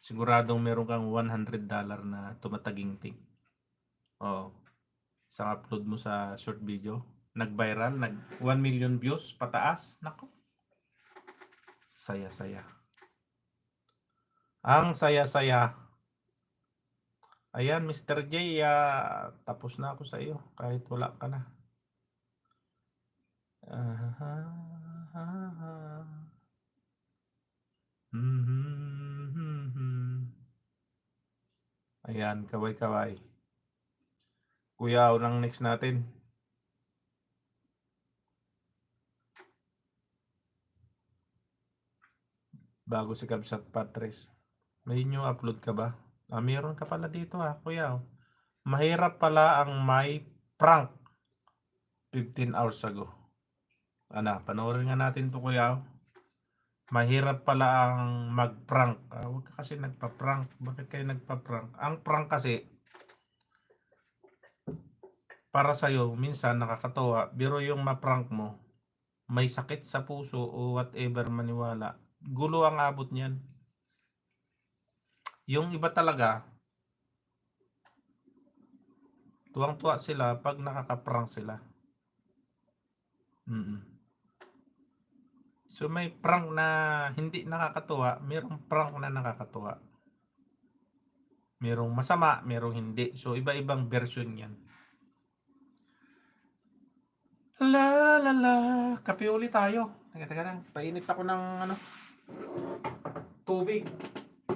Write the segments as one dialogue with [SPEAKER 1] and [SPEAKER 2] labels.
[SPEAKER 1] siguradong meron kang $100 na tumataginting. Oo. Isang upload mo sa short video, nag-viral, 1 million views pataas. Nako. Saya-saya. Ang saya-saya. Ayan, Mr. J, tapos na ako sa iyo kahit wala ka na. Ayan, kaway-kaway. Kuya, unang next natin. Bago si Kabsat Patres. May new upload ka ba? Meron ka pala dito kuya. Mahirap pala ang may prank 15 hours ago. Panoorin nga natin to kuya. Mahirap pala ang mag-prank. Huwag ka kasi nagpa-prank. Bakit kayo nagpa-prank? Ang prank kasi, para sa'yo, minsan nakakatawa. Pero yung ma-prank mo, may sakit sa puso o whatever maniwala. Gulo ang abot niyan. Yung iba talaga, tuwang-tuwa sila pag nakaka-prank sila. So may prank na hindi nakakatuwa, merong prank na nakakatuwa. Merong masama, merong hindi. So iba-ibang version 'yan. La la la, kape ulit tayo. Teka lang, painit ako ng tubig.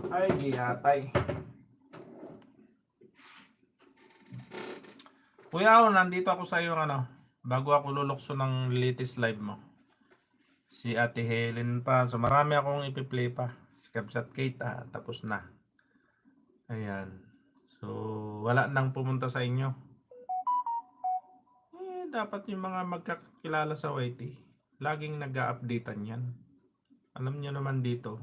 [SPEAKER 1] Ay, giyatay. Kuya, nandito ako sa iyo bago ako lulukso ng latest live mo. Si Ate Helen pa. So marami akong ipi-play pa. Si Kabsat Kate, tapos na. Ayan. So wala nang pumunta sa inyo. Dapat yung mga magkakilala sa YT, laging nag-a-updatean yan. Alam niyo naman dito,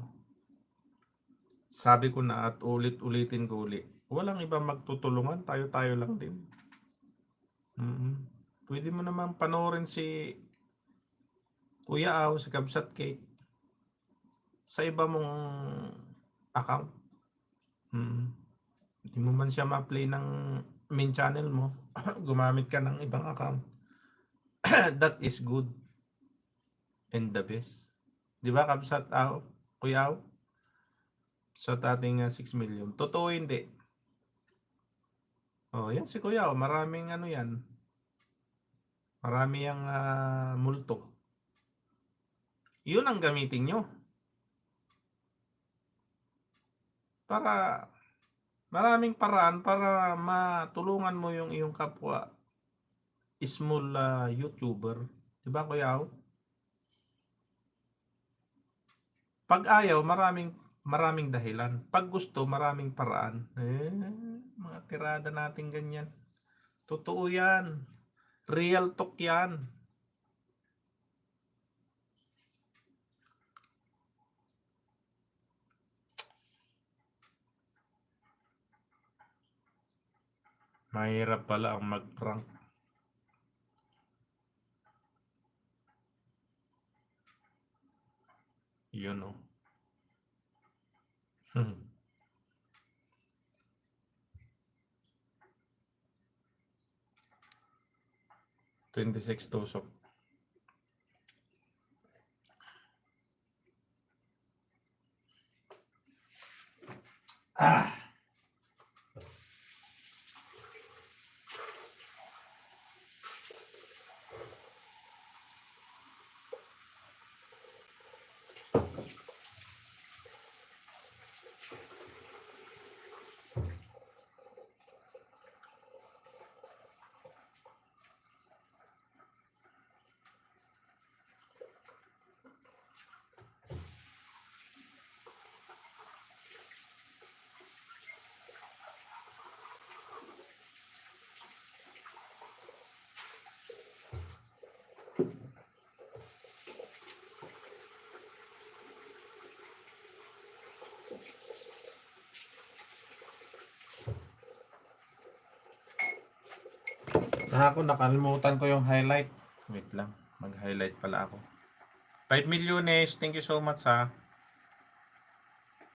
[SPEAKER 1] sabi ko na at ulit-ulitin ko ulit, walang ibang magtutulungan, tayo-tayo lang din. Pwede mo naman panoorin si Kuya Aw, si Kabsat Kate sa iba mong account. Hindi mo man siya ma-play ng main channel mo, gumamit ka ng ibang account. That is good and the best. Di ba, Kabsat Aw, Kuya Aw? So ating 6 million. Totoo hindi. Yan si Kuya Aw, maraming yan. Marami ang multo. Yun ang gamitin nyo. Para maraming paraan para matulungan mo yung iyong kapwa small YouTuber. Diba, Kuya Aw? Pag ayaw, maraming dahilan. Pag gusto, maraming paraan. Mga tirada natin ganyan. Totoo yan. Real talk yan. Mahirap pala ang mag-prank. Yun o. 26 tusok. Ako nakalimutan ko yung highlight. Wait lang, mag-highlight pala ako. 5 milyones, thank you so much